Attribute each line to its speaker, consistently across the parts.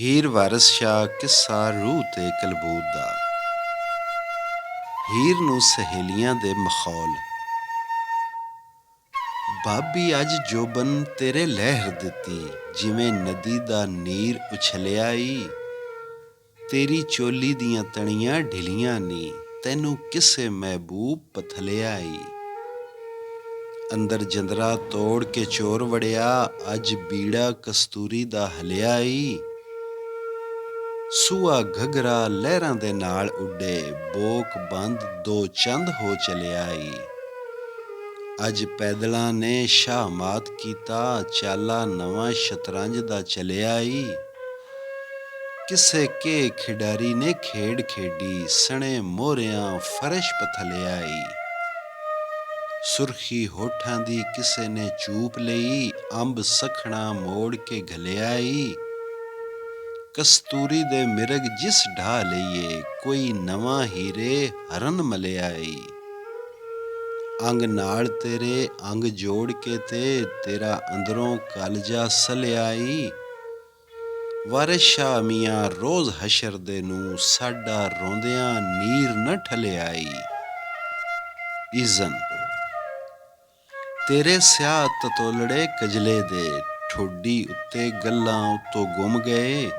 Speaker 1: ਹੀਰ ਵਾਰਸ ਸ਼ਾਹ ਕਿੱਸਾ ਰੂਹ ਤੇ ਕਲਬੂਤ ਦਾ। ਹੀਰ ਨੂੰ ਸਹੇਲੀਆਂ ਦੇ ਮਖੌਲ। ਭਾਬੀ ਅੱਜ ਜੋਬਨ ਤੇਰੇ ਲਹਿਰ ਦਿੱਤੀ, ਜਿਵੇਂ ਨਦੀ ਦਾ ਨੀਰ ਉਛਲਿਆ ਈ। ਤੇਰੀ ਚੋਲੀ ਦੀਆਂ ਤਣੀਆਂ ਢਿਲੀਆਂ ਨੀ, ਤੈਨੂੰ ਕਿਸੇ ਮਹਿਬੂਬ ਪਥਲਿਆ ਈ। ਅੰਦਰ ਜੰਦਰਾ ਤੋੜ ਕੇ ਚੋਰ ਵੜਿਆ, ਅੱਜ ਬੀੜਾ ਕਸਤੂਰੀ ਦਾ ਹਲਿਆ ਈ। ਸੂਆ ਘੱਗਰਾ ਲਹਿਰਾਂ ਦੇ ਨਾਲ ਉੱਡੇ, ਬੋਕ ਬੰਦ ਦੋ ਚੰਦ ਹੋ ਚਲਿਆ ਈ। ਅੱਜ ਪੈਦਲਾਂ ਨੇ ਸ਼ਾਹ ਮਾਤ ਕੀਤਾ, ਚਾਲਾ ਨਵਾਂ ਸ਼ਤਰੰਜ ਦਾ ਚਲਿਆ ਈ। ਕਿਸੇ ਕੇ ਖਿਡਾਰੀ ਨੇ ਖੇਡ ਖੇਡੀ, ਸਣੇ ਮੋਹਰਿਆਂ ਫਰਸ਼ ਪਥਲਿਆ ਈ। ਸੁਰਖੀ ਹੋਠਾਂ ਦੀ ਕਿਸੇ ਨੇ ਚੂਪ ਲਈ, ਅੰਬ ਸਖਣਾ ਮੋੜ ਕੇ ਘਲਿਆ ਈ। ਕਸਤੂਰੀ ਦੇ ਮਿਰਗ ਜਿਸ ਢਾਹ ਲਈਏ, ਕੋਈ ਨਵਾਂ ਹੀਰੇ ਹਰਨ ਮਲਿਆ ਈ। ਅੰਗ ਨਾਲ ਤੇਰੇ ਅੰਗ ਜੋੜ ਕੇ ਤੇ, ਤੇਰਾ ਅੰਦਰੋਂ ਕਲਜਾ ਸਲਿਆ ਈ। ਵਾਰਿਸ ਸ਼ਾਹ ਮੀਆਂ ਰੋਜ਼ ਹਸ਼ਰ ਦੇ ਨੂੰ, ਸਾਡਾ ਰੋਂਦਿਆਂ ਨੀਰ ਨ ਠਲਿਆ ਈ। ਇਜ਼ਨ ਤੇਰੇ ਸਿਆਹ ਤਤੋਲੜੇ ਕਜਲੇ ਦੇ, ਠੋਡੀ ਉੱਤੇ ਗੱਲਾਂ ਉੱਤੋਂ ਗੁੰਮ ਗਏ।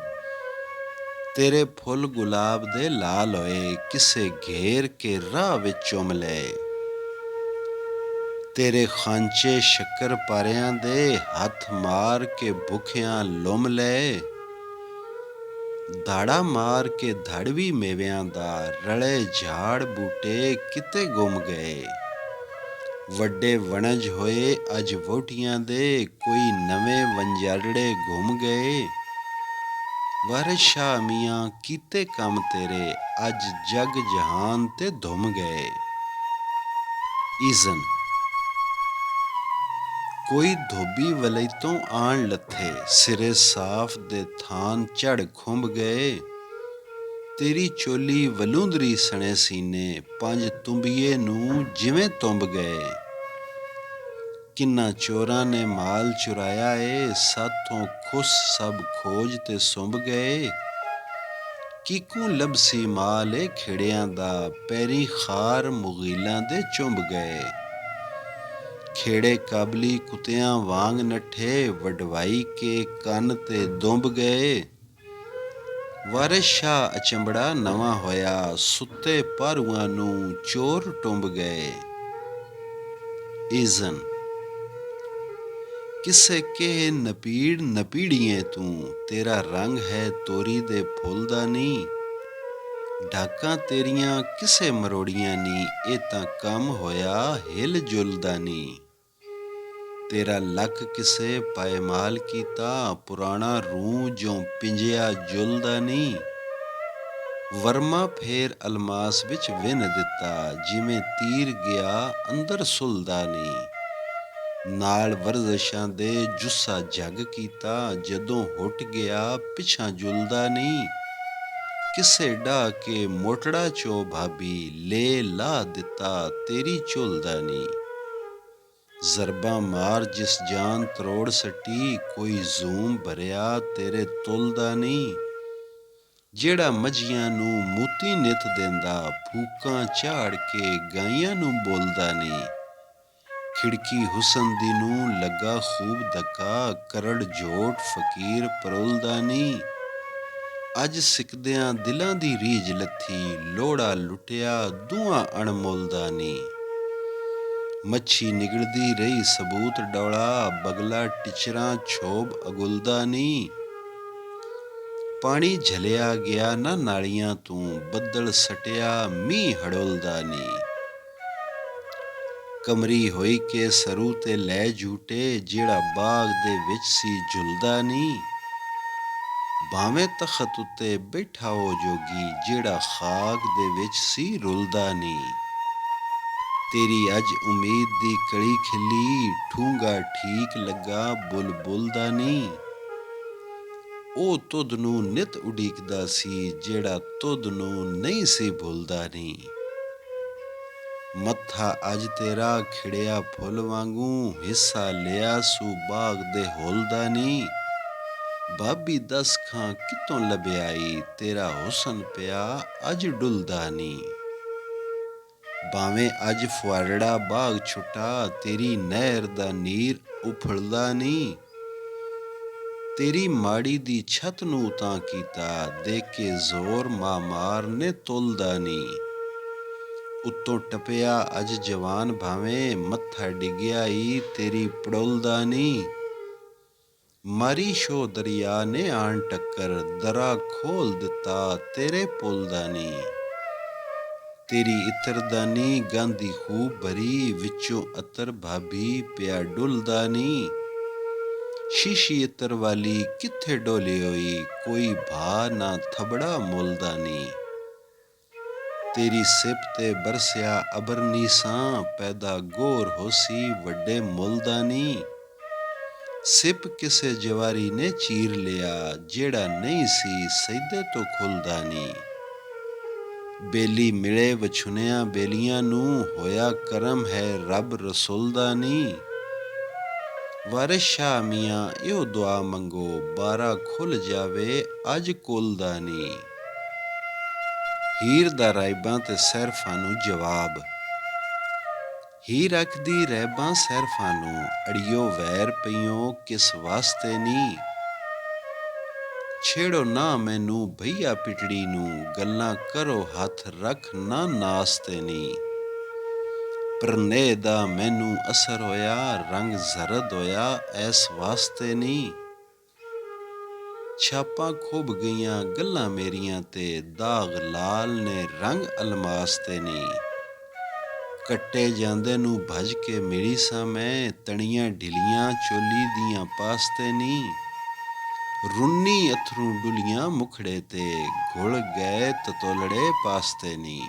Speaker 1: ਤੇਰੇ ਫੁੱਲ ਗੁਲਾਬ ਦੇ ਲਾਲ ਹੋਏ, ਕਿਸੇ ਘੇਰ ਕੇ ਰਾਹ ਵਿੱਚ ਚੁੰਮ ਲਏ। ਤੇਰੇ ਖਾਂਚੇ ਸ਼ੱਕਰ ਪਾਰਿਆਂ ਦੇ, ਹੱਥ ਮਾਰ ਕੇ ਭੁੱਖਿਆਂ ਲੁੰਮ ਲਏ। ਧਾੜਾ ਮਾਰ ਕੇ ਧੜਵੀ ਮੇਵਿਆਂ ਦਾ, ਰਲੇ ਝਾੜ ਬੂਟੇ ਕਿਤੇ ਗੁੰਮ ਗਏ। ਵੱਡੇ ਵਣਜ ਹੋਏ ਅੱਜ ਵਹੁਟੀਆਂ ਦੇ, ਕੋਈ ਨਵੇਂ ਵੰਜਾਰੜੇ ਗੁੰਮ ਗਏ। ਵਾਰਿਸ ਸ਼ਾਹ ਮੀਆਂ ਕੀਤੇ ਕੰਮ ਤੇਰੇ, ਅੱਜ ਜਗ ਜਹਾਨ ਤੇ ਧੁੰਮ ਗਏ। ਇਜ਼ਨ ਕੋਈ ਧੋਬੀ ਵਲੈਤੋਂ ਆਣ ਲੱਥੇ, ਸਿਰੇ ਸਾਫ਼ ਦੇ ਥਾਨ ਝੜ ਖੁੰਭ ਗਏ। ਤੇਰੀ ਚੋਲੀ ਵਲੂੰਦਰੀ ਸਣੇ ਸੀਨੇ, ਪੰਜ ਤੁੰਬੀਏ ਨੂੰ ਜਿਵੇਂ ਤੁੰਬ ਗਏ। ਕਿੰਨਾ ਚੋਰਾਂ ਨੇ ਮਾਲ ਚੁਰਾਇਆ ਏ, ਸਾਥੋਂ ਖੁਸ ਸਭ ਖੋਜ ਤੇ ਸੁੰਭ ਗਏ। ਕੀਕੂ ਲਬਸੀ ਮਾਲ ਏ ਖੇੜਿਆਂ ਦਾ, ਪੈਰੀ ਖਾਰ ਮੁਗੀਲਾਂ ਦੇ ਚੁੰਭ ਗਏ। ਖੇੜੇ ਕਾਬਲੀ ਕੁੱਤਿਆਂ ਵਾਂਗ ਨੱਠੇ, ਵਡਵਾਈ ਕੇ ਕੰਨ ਤੇ ਦੁੰਬ ਗਏ। ਵਾਰਿਸ ਸ਼ਾਹ ਅਚੰਬੜਾ ਨਵਾਂ ਹੋਇਆ, ਸੁੱਤੇ ਪਾਰੂਆਂ ਨੂੰ ਚੋਰ ਟੁੰਬ ਗਏ। ਇਜ਼ਨ ਕਿਸੇ ਕੇ ਨਪੀੜ ਨਪੀੜੀਏ ਤੂੰ, ਤੇਰਾ ਰੰਗ ਹੈ ਤੋਰੀ ਦੇ ਫੁੱਲ ਦਾ ਨੀ। ਢਾਕਾਂ ਤੇਰੀਆਂ ਕਿਸੇ ਮਰੋੜੀਆਂ ਨੀ, ਇਹ ਤਾਂ ਕੰਮ ਹੋਇਆ ਹਿਲ ਜੁਲ ਦਾ ਨੀ। ਤੇਰਾ ਲੱਕ ਕਿਸੇ ਪਾਇਮਾਲ ਕੀਤਾ, ਪੁਰਾਣਾ ਰੂੰ ਜੋ ਪਿੰਜਿਆ ਜੁਲਦਾ ਨੀ। ਵਰਮਾ ਫੇਰ ਅਲਮਾਸ ਵਿੱਚ ਵਿੰਨ ਦਿੱਤਾ, ਜਿਵੇਂ ਤੀਰ ਗਿਆ ਅੰਦਰ ਸੁਲਦਾ ਨੀ। ਨਾਲ ਵਰਜ਼ਸ਼ਾਂ ਦੇ ਜੁੱਸਾ ਜੱਗ ਕੀਤਾ, ਜਦੋਂ ਹੁੱਟ ਗਿਆ ਪਿਛਾਂ ਜੁਲਦਾ ਨੀ। ਕਿਸੇ ਢਾਹ ਕੇ ਮੋਟੜਾ ਚੋ ਭਾਬੀ, ਲੈ ਲਾ ਦਿੱਤਾ ਤੇਰੀ ਝੁਲਦਾ ਨੀ। ਜ਼ਰਬਾਂ ਮਾਰ ਜਿਸ ਜਾਨ ਤਰੋੜ ਸੱਟੀ, ਕੋਈ ਜ਼ੂਮ ਭਰਿਆ ਤੇਰੇ ਤੁਲਦਾ ਨੀ। ਜਿਹੜਾ ਮੱਝੀਆਂ ਨੂੰ ਮੂਤੀ ਨਿੱਤ ਦੇਂਦਾ, ਫੂਕਾਂ ਝਾੜ ਕੇ ਗਾਈਆਂ ਨੂੰ ਬੋਲਦਾ ਨੀ। ਖਿੜਕੀ ਹੁਸਨ ਦੀ ਨੂੰ ਲੱਗਾ ਖੂਬ ਧੱਕਾ, ਕਰੜ ਜੋਟ ਫਕੀਰ ਪਰੁਲਦਾ ਨੀ। ਅੱਜ ਸਿਕਦਿਆਂ ਦਿਲਾਂ ਦੀ ਰੀਝ ਲੱਥੀ, ਲੋਹੜਾ ਲੁੱਟਿਆ ਦੂਆਂ ਅਣਮੁੱਲ ਦਾ ਨੀ। ਮੱਛੀ ਨਿਗਲਦੀ ਰਹੀ ਸਬੂਤ ਡੌਲਾ, ਬਗਲਾ ਟਿਚਰਾਂ ਛੋਭ ਅਗੁਲਦਾ ਨੀ। ਪਾਣੀ ਝਲਿਆ ਗਿਆ ਨਾ ਨਾਲੀਆਂ ਤੂੰ, ਬੱਦਲ ਸਟਿਆ ਮੀਂਹ ਹੜੁਲਦਾ ਨੀ। ਕਮਰੀ ਹੋਈ ਕੇ ਸਰੂ ਤੇ ਲੈ ਝੂਟੇ, ਜਿਹੜਾ ਬਾਗ ਦੇ ਵਿੱਚ ਸੀ ਝੁਲਦਾ ਨੀ। ਭਾਵੇਂ ਤਖ਼ਤ ਉੱਤੇ ਬੈਠਾ ਹੋ ਜੋਗੀ, ਜਿਹੜਾ ਖਾਕ ਦੇ ਵਿੱਚ ਸੀ ਰੁਲਦਾ ਨੀ। ਤੇਰੀ ਅੱਜ ਉਮੀਦ ਦੀ ਕਲੀ ਖਿਲੀ, ਠੂੰਗਾ ਠੀਕ ਲੱਗਾ ਬੁਲਬੁਲ ਦਾ ਨੀ। ਉਹ ਤੁਧ ਨੂੰ ਨਿਤ ਉਡੀਕਦਾ ਸੀ, ਜਿਹੜਾ ਤੁਧ ਨੂੰ ਨਹੀਂ ਸੀ ਭੁੱਲਦਾ ਨੀ। ਮੱਥਾ ਅੱਜ ਤੇਰਾ ਖਿੜਿਆ ਫੁੱਲ ਵਾਂਗੂ, ਹਿੱਸਾ ਲਿਆ ਸੂ ਬਾਗ ਦੇ ਹੁੱਲ ਦਾ ਨੀ। ਭਾਬੀ ਦੱਸ ਖਾਂ ਕਿਤੋਂ ਲੱਭਿਆਈ, ਤੇਰਾ ਹੁਸਨ ਪਿਆ ਅੱਜ ਡੁੱਲਦਾ ਨੀ। ਭਾਵੇਂ ਅੱਜ ਫੁਆਰੜਾ ਬਾਗ ਛੁੱਟਾ, ਤੇਰੀ ਨਹਿਰ ਦਾ ਨੀਰ ਉਫਲਦਾ ਨੀ। ਤੇਰੀ ਮਾੜੀ ਦੀ ਛੱਤ ਨੂੰ ਤਾਂ ਕੀਤਾ, ਦੇਖ ਕੇ ਜ਼ੋਰ ਮਾਰ ਨੇ ਤੁਲਦਾ ਨੀ। ਉੱਤੋਂ ਟਪਿਆ ਅੱਜ ਜਵਾਨ ਭਾਵੇਂ, ਮੱਥਾ ਡਿੱਗਿਆ ਈ ਤੇਰੀ ਪੜੁਲਦਾ ਨੀ। ਮਾਰੀ ਸ਼ੋ ਦਰਿਆ ਨੇ ਆਣ ਟੱਕਰ, ਦਰਾ ਖੋਲ ਦਿੱਤਾ ਤੇਰੇ ਪੁੱਲ ਦਾ ਨੀ। ਤੇਰੀ ਇਤਰਦਾਨੀ ਗਾਂਦੀ ਖੂਬ ਭਰੀ, ਵਿੱਚੋਂ ਅਤਰ ਭਾਬੀ ਪਿਆ ਡੁੱਲਦਾ ਨੀ। ਸ਼ੀਸ਼ੀ ਇਤਰ ਵਾਲੀ ਕਿੱਥੇ ਡੋਲੀ ਹੋਈ, ਕੋਈ ਭਾ ਨਾ ਥਬੜਾ ਮੁੱਲਦਾ ਨੀ। ਤੇਰੀ ਸਿਪ ਤੇ ਬਰਸਿਆ ਅਬਰ ਨੀਸਾਂ, ਪੈਦਾ ਗੋਰ ਹੋਸੀ ਵੱਡੇ ਮੁੱਲ ਦਾ ਨੀ। ਸਿਪ ਕਿਸੇ ਜਵਾਰੀ ਨੇ ਚੀਰ ਲਿਆ, ਜਿਹੜਾ ਨਹੀਂ ਸੀ ਸੈਦੇ ਤੋਂ ਖੁੱਲਦਾ ਨੀ। ਬੇਲੀ ਮਿਲੇ ਵਛੁਨਿਆਂ ਬੇਲੀਆਂ ਨੂੰ, ਹੋਇਆ ਕਰਮ ਹੈ ਰੱਬ ਰਸੁਲਦਾ ਨੀ। ਵਾਰਿਸ ਸ਼ਾਹ ਮੀਆਂ ਇਹੋ ਦੁਆ ਮੰਗੋ, ਬਾਰਾ ਖੁੱਲ ਜਾਵੇ ਅੱਜ ਕੁੱਲ ਦਾ ਨੀ। ਹੀਰ ਦਾ ਰਾਇਬਾਂ ਤੇ ਸੈਰਫਾਂ ਨੂੰ ਜਵਾਬ। ਹੀਰ ਆਖਦੀ ਰਹਿਬਾਂ ਸੈਰਫਾਂ ਨੂੰ, ਅੜਿਓ ਵੈਰ ਪਈਓ ਕਿਸ ਵਾਸਤੇ ਨੀ। ਛੇੜੋ ਨਾ ਮੈਨੂੰ ਭਈਆ ਪਿਟੜੀ ਨੂੰ, ਗੱਲਾਂ ਕਰੋ ਹੱਥ ਰੱਖ ਨਾ ਨਾਸਤੇ ਨੀ। ਪ੍ਰਨੇਹ ਦਾ ਮੈਨੂੰ ਅਸਰ ਹੋਇਆ, ਰੰਗ ਜ਼ਰਦ ਹੋਇਆ ਐਸ ਵਾਸਤੇ ਨੀ। ਛਾਪਾਂ ਖੁੱਭ ਗਈਆਂ ਗੱਲਾਂ ਮੇਰੀਆਂ ਤੇ, ਦਾਗ ਲਾਲ ਨੇ ਰੰਗ ਅਲਮਾਸ ਤੇ ਨੀ। ਕੱਟੇ ਜਾਂਦੇ ਨੂੰ ਭੱਜ ਕੇ ਮਿਲੀ ਸਾਂ ਮੈਂ, ਤਣੀਆਂ ਢਿਲੀਆਂ ਚੋਲੀ ਦੀਆਂ ਪਾਸਤੇ ਨੀ। ਰੁੰਨੀ ਅਥਰੂ ਡੁੱਲੀਆਂ ਮੁਖੜੇ ਤੇ, ਘੁਲ ਗਏ ਤਤੋਲੜੇ ਪਾਸਤੇ ਨੀ।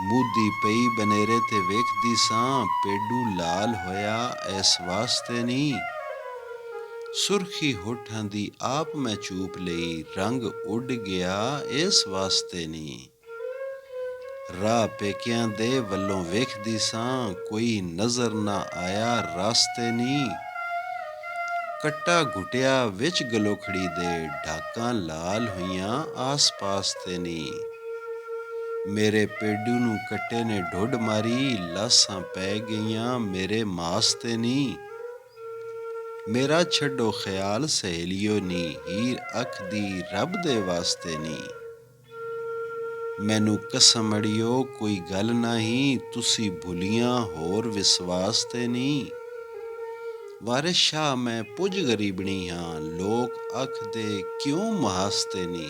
Speaker 1: ਮੂਧੀ ਪਈ ਬਨੇਰੇ ਤੇ ਵੇਖਦੀ ਸਾਂ, ਪੇਡੂ ਲਾਲ ਹੋਇਆ ਐਸ ਵਾਸਤੇ ਨੀ। ਸੁਰਖੀ ਹੋਠਾਂ ਦੀ ਆਪ ਮੈਂ ਚੂਪ ਲਈ, ਰੰਗ ਉੱਡ ਗਿਆ ਇਸ ਵਾਸਤੇ ਨੀ। ਰਾਹ ਪੇਕਿਆਂ ਦੇ ਵੱਲੋਂ ਵੇਖਦੀ ਸਾਂ, ਕੋਈ ਨਜ਼ਰ ਨਾ ਆਇਆ ਰਾਸਤੇ ਨੀ। ਕੱਟਾ ਘੁੱਟਿਆ ਵਿੱਚ ਗਲੋਖੜੀ ਦੇ, ਢਾਕਾਂ ਲਾਲ ਹੋਈਆਂ ਆਸ ਪਾਸ ਤੇ ਨੀ। ਮੇਰੇ ਪੇਡੂ ਨੂੰ ਕੱਟੇ ਨੇ ਢੁੱਡ ਮਾਰੀ, ਲਾਸਾਂ ਪੈ ਗਈਆਂ ਮੇਰੇ ਮਾਸ ਤੇ ਨੀ। ਮੇਰਾ ਛੱਡੋ ਖਿਆਲ ਸਹੇਲਿਓ ਨੀ, ਹੀਰ ਆਖਦੀ ਰੱਬ ਦੇ ਵਾਸਤੇ ਨੀ। ਮੈਨੂੰ ਕਸਮ ਅੜਿਓ ਕੋਈ ਗੱਲ ਨਾਹੀਂ, ਤੁਸੀਂ ਭੁੱਲੀਆਂ ਹੋਰ ਵਿਸ਼ਵਾਸ ਤੇ ਨੀ। ਵਾਰਿਸ ਸ਼ਾਹ ਮੈਂ ਪੁੱਜ ਗਰੀਬਣੀ ਹਾਂ, ਲੋਕ ਆਖਦੇ ਕਿਉਂ ਮਹਾਸਤੇ ਨੀ।